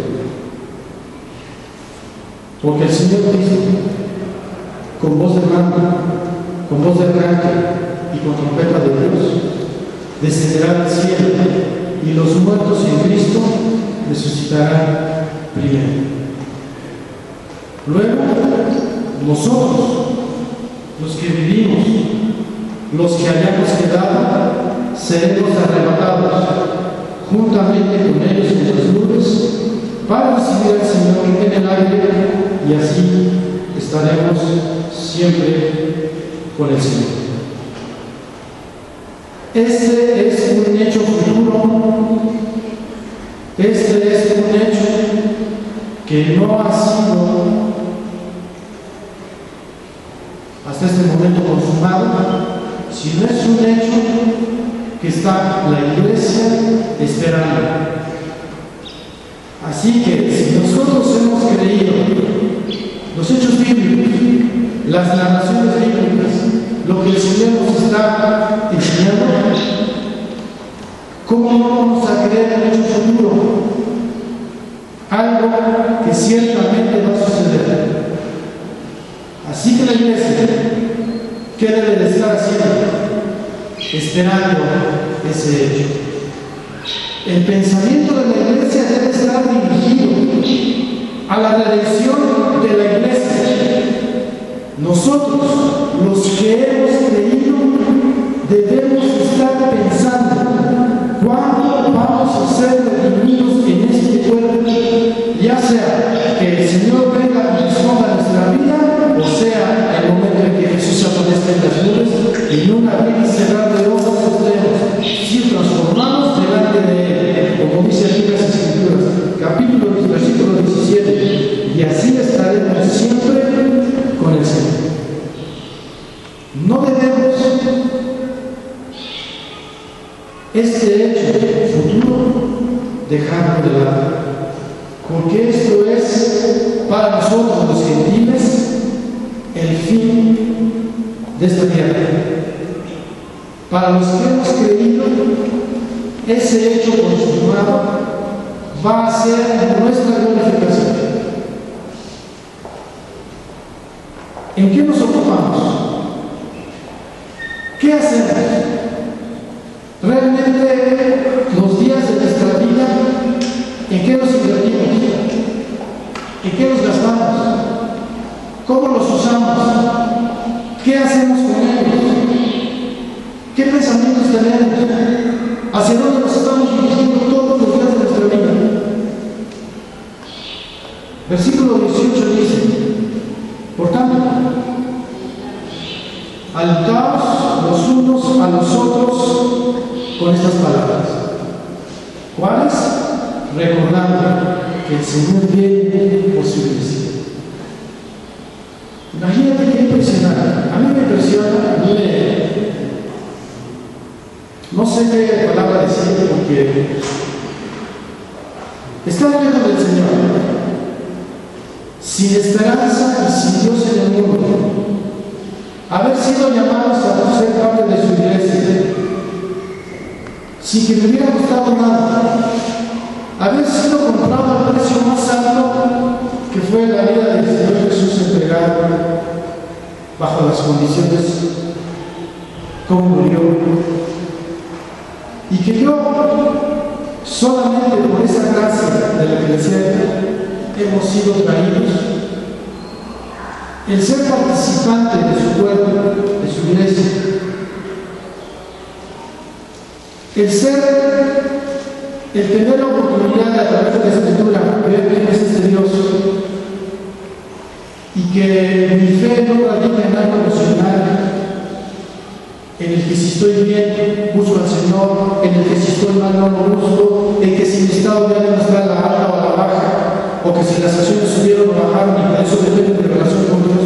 Porque el Señor dice, con voz de mando, con voz de arcángel y con trompeta de Dios, descenderá del cielo, y los muertos en Cristo resucitarán primero. Luego, nosotros, los que vivimos, los que hayamos quedado, seremos arrebatados juntamente con ellos en las nubes para recibir al Señor en el aire, y así estaremos siempre con el Señor. Este es un hecho futuro, este es un hecho que no ha sido hasta este momento consumado, sino es un hecho que está la iglesia esperando. Así que si nosotros hemos creído los hechos bíblicos, las narraciones bíblicas, lo que el Señor nos está enseñando, ¿cómo no vamos a creer en el hecho futuro? Algo que ciertamente va a suceder. Así que la iglesia, ¿qué debe de estar haciendo? Esperando ese hecho. El pensamiento de la iglesia debe estar dirigido a la redención de la iglesia. Nosotros, los que hemos creído, debemos estar pensando cuándo vamos a ser redimidos en este cuerpo, ya sea que el Señor venga y responda a nuestra vida, o sea, el momento en que Jesús aparezca en las nubes, y en un abrir y cerrar de ojos podremos ser transformados delante de Él, como dice aquí las Escrituras, capítulo 2, versículo 17, y así estaremos siempre con el Señor. No debemos este hecho futuro dejarlo de lado, porque esto es para nosotros los gentiles el fin de esta tierra. Para los que hemos creído, ese hecho consumado va a ser nuestra glorificación. ¿En qué nos ocupamos? ¿Qué hacemos? Realmente los días de nuestra vida, ¿en qué nos invertimos? ¿En qué nos gastamos? ¿Cómo los usamos? ¿Qué hacemos con ellos? ¿Qué pensamientos tenemos? ¿Hacia dónde nos estamos dirigiendo todos los días de nuestra vida? Versículo 18 dice, por tanto, Alentaos los unos a los otros con estas palabras. ¿Cuáles? Recordando que el Señor viene por su iglesia. Imagínate qué impresionante. A mí me impresiona, no sé qué palabra decir porque estamos lejos del Señor, sin esperanza y sin Dios en el mundo. Haber sido llamados a ser parte de su iglesia, sin que me hubiera costado nada. Haber sido comprado al precio más alto, que fue la vida del Señor Jesús entregado bajo las condiciones como murió. Y que yo, solamente por esa gracia de la que decía, hemos sido traídos, el ser participante de su cuerpo, de su iglesia, el tener la oportunidad a través de la Escritura ver quién es este Dios y que mi fe no radica en algo emocional, en el que si estoy bien busco al Señor, en el que si estoy mal no lo busco, en que si mi estado de ánimo está a la alta o a la baja, o que si las acciones subieron o bajaron y por eso depende de relación con Dios,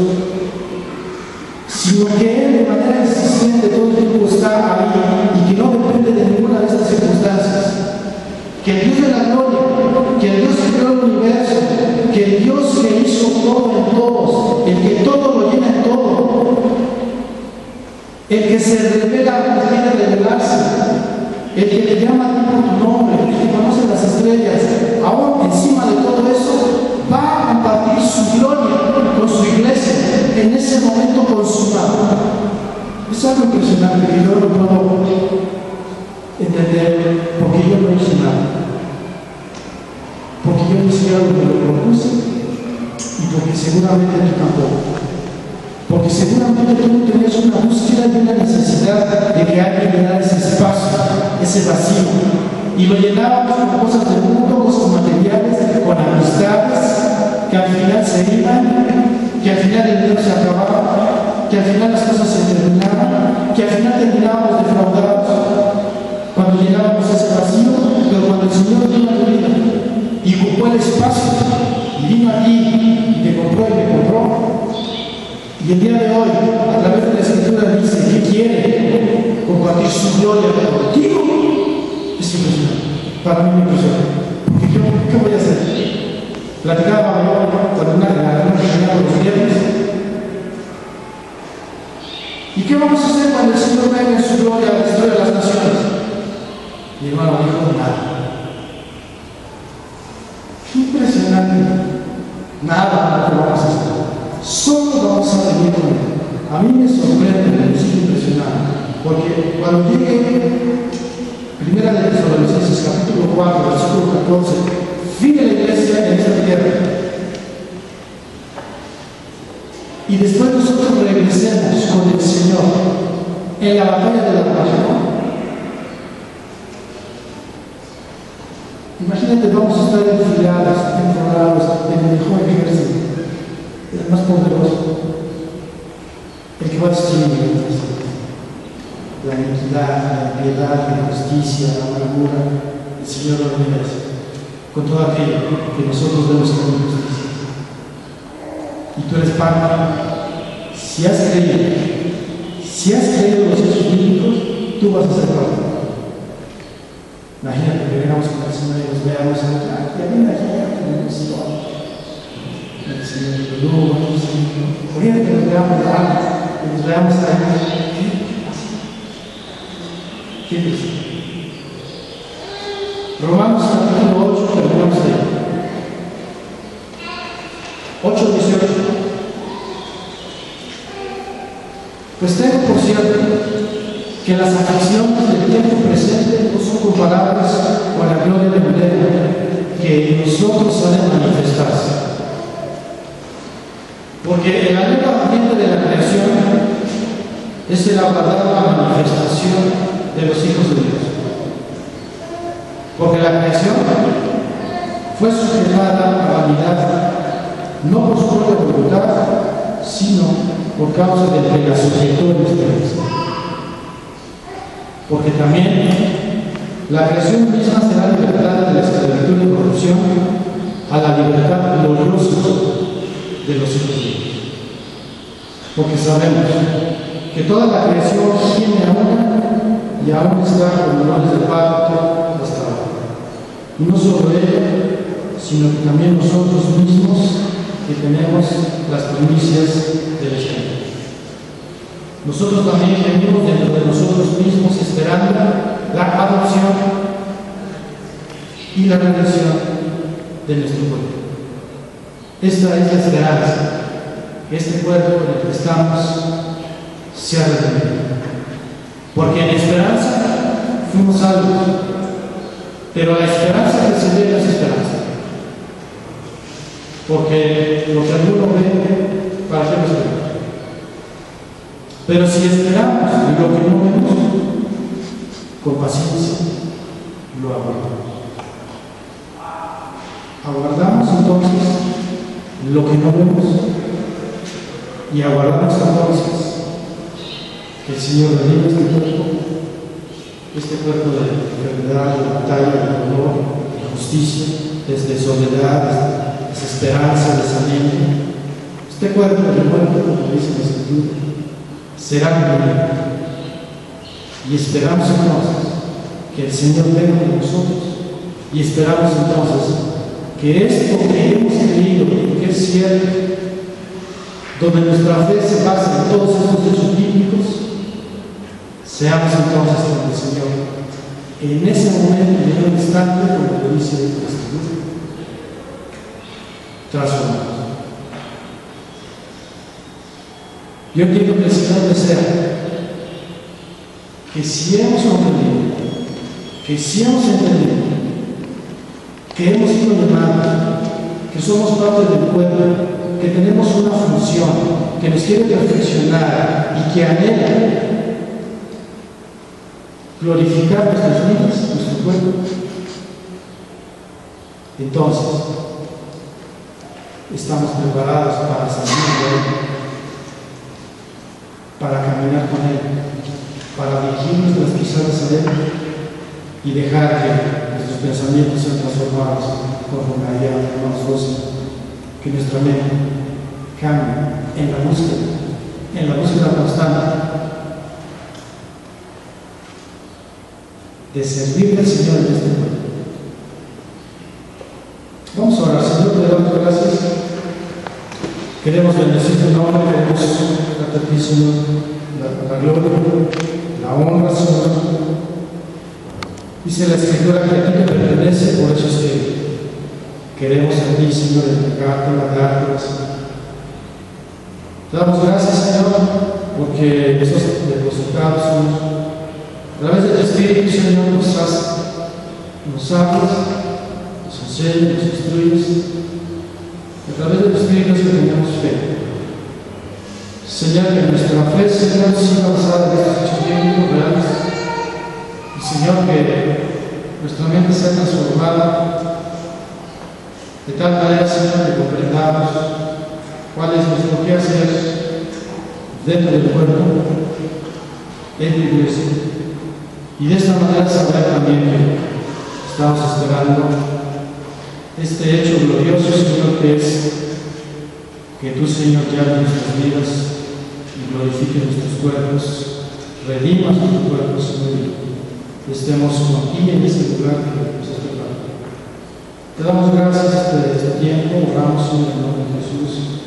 sino que Él de manera insistente todo el tiempo está ahí y que no depende de ninguna de estas circunstancias. Que el Dios de la gloria, que el Dios que creó el universo, que el Dios que hizo todo en todos, el que todo lo llena en todo, el que se revela cuando quiere revelarse, el que le llama a ti por tu nombre, el que conoce las estrellas, aún encima de todo eso, va a compartir su gloria con su iglesia en ese momento consumado. Es algo impresionante que yo no puedo entender porque yo no hice nada, porque yo ni siquiera lo propuse y porque seguramente tú tampoco, porque seguramente tú tenías una búsqueda y una necesidad de que alguien llenara ese espacio, ese vacío, y lo llenábamos con cosas del mundo, cosas materiales, con amistades que al final se iban, que al final el dinero se acababa, que al final las cosas se terminaban, que al final terminábamos defraudados cuando llegábamos a ese vacío. Pero cuando el Señor vino a tu vida y ocupó el espacio y vino a ti y te compró y me compró, y el día de hoy a través de la Escritura dice que quiere compartir su gloria contigo, es impresionante. Para mí me impresiona, porque ¿qué voy a hacer? Platicaba yo con una reunión los viernes. ¿Y qué vamos a hacer cuando el Señor venga en su gloria a la historia de las naciones? Mi hermano dijo, nada. Qué impresionante. Nada lo vamos a hacer. Solo vamos a venir con Él. A mí me sorprende, me sigue impresionante, porque cuando llegue Primera de Tesalonicenses capítulo 4, versículo 14, fin de la iglesia en esta tierra, y después nosotros regresemos con el Señor en la batalla de la Armagedón. Imagínate, vamos a estar enfilados, enfocados en el mejor ejército, el más poderoso, el que va a destruir la iniquidad, la piedad, la justicia, la amargura. El Señor lo bendice con todo aquello que nosotros vemos como injusticia. Y tú eres parte. Si has creído los hechos bíblicos, tú vas a ser parte. Imagínate que vengamos con el Señor y nos veamos aquí, el Señor imagínate que nos veamos de alto, que nos veamos ahí. ¿Qué dice? Romanos capítulo 8, terminamos ahí. 8:18. Pues tengo por cierto que las aflicciones del tiempo presente no son comparables con la gloria de venidera que en nosotros ha de manifestarse. Porque el anhelo ardiente de la creación es el aguardar la manifestación de los hijos de Dios. Porque la creación fue sujetada a vanidad, no por su propia voluntad, sino por causa de que la sujetó en esperanza. Porque también la creación misma será libertada de la esclavitud y corrupción a la libertad gloriosa de los hijos de Dios. Porque sabemos que toda la creación tiene aún y aún está con dolores de parto hasta ahora. Y no solo ella, sino que también nosotros mismos que tenemos las primicias del Espíritu. Nosotros también venimos dentro de nosotros mismos esperando la adopción y la redención de nuestro cuerpo. Esta es la esperanza, que este cuerpo en el que estamos sea redimido. Porque en esperanza fuimos salvos, pero la esperanza que se ve no es esperanza. Porque lo que alguno ve, ¿para qué nos ve? Pero si esperamos lo que no vemos, con paciencia lo aguardamos. Aguardamos entonces lo que no vemos y aguardamos entonces que el Señor redime este cuerpo de enfermedad, de batalla, de dolor, de justicia, de soledad, de desesperanza, de desaliento. Este cuerpo de muerte, como dice la Escritura, será glorificado. Y esperamos entonces que el Señor venga con nosotros. Y esperamos entonces que esto que hemos creído, que es cierto, donde nuestra fe se basa en todos estos hechos bíblicos, seamos entonces con el Señor en ese momento, en un instante, como lo dice la Escritura, transformados. Yo quiero que el Señor desea que si hemos comprendido, que si hemos entendido, que hemos sido llamados, que somos parte del pueblo, que tenemos una función, que nos quiere perfeccionar y que anhela glorificar nuestras vidas, nuestro pueblo, entonces estamos preparados para salir de él, para caminar con él, para dirigir nuestras pisadas a él y dejar que nuestros pensamientos sean transformados conforme a Romanos 12, que nuestra mente cambie en la búsqueda constante de servir al Señor en este mundo. Vamos a orar. Señor, te damos gracias. Queremos bendecir tu nombre, queremos darte a ti, Señor, la gloria, la honra, Señor. Dice la Escritura que a ti te pertenece, por eso es que queremos a ti, Señor, entregarte, darte, Señor. Te damos gracias, Señor, porque estos depositados, Señor, a través de tu Espíritu, Señor, nos hablas, nos enseñas, nos instruyes. A través de tu Espíritu es que tenemos fe. Señor, que nuestra fe, Señor, siga basada en estos hechos bíblicos reales. Y Señor, que nuestra mente sea transformada de tal manera, Señor, que comprendamos cuál es nuestro quehacer dentro del pueblo, en tu iglesia. Y de esta manera saber también que estamos esperando este hecho glorioso, Señor, que es que tú, Señor, llames nuestras vidas y glorifiques nuestros cuerpos, redimas nuestros cuerpos, Señor, y estemos aquí en este lugar que nos has preparado. Te damos gracias por este tiempo, oramos en el nombre de Jesús.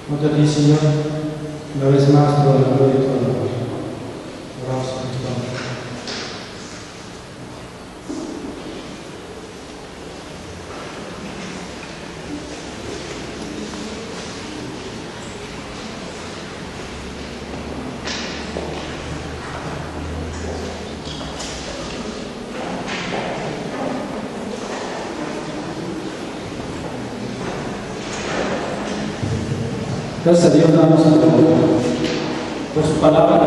No te di, Señor, una vez más toda la gloria y toda la honra. Oramos en Cristo. Gracias a Dios damos por su palabra.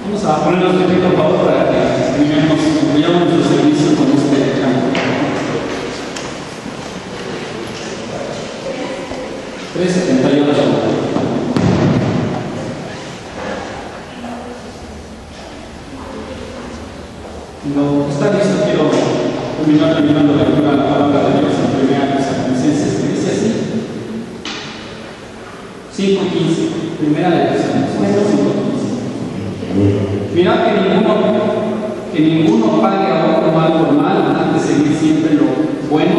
Vamos a ponernos de pie, por favor, para que concluyamos nuestro servicio con este canto. 378. Lo está listo, quiero terminar terminando la lectura de la palabra de Dios en 1 Tesalonicenses, que dice así: 5:15, primera de Tesalonicenses 5:15. Mirad que ninguno pague a otro mal por mal, antes de seguir siempre lo bueno,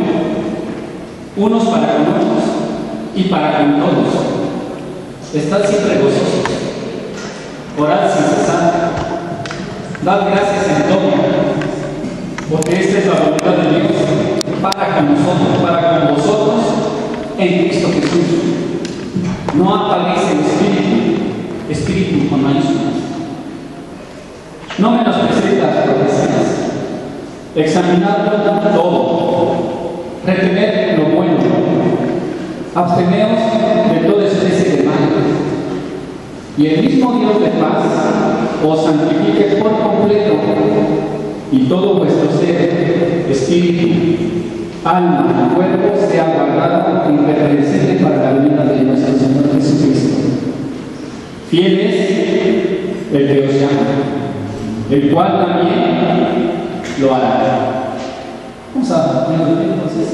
unos para con otros y para con todos. Estad siempre gozosos, orad sin cesar, dad gracias en todo, porque esta es la voluntad de Dios para con nosotros, para con vosotros, en Cristo Jesús. No apaguéis el espíritu con mayúsculas. No menosprecéis las profecías, examinad todo, retened lo bueno, absteneos de toda especie de mal, y el mismo Dios de paz os santifique por completo, y todo vuestro ser, espíritu, alma y cuerpo sea guardado irreprehensible para la venida de nuestro Señor Jesucristo. Fiel es el que os llama, el cual también lo hará. Vamos a poner entonces.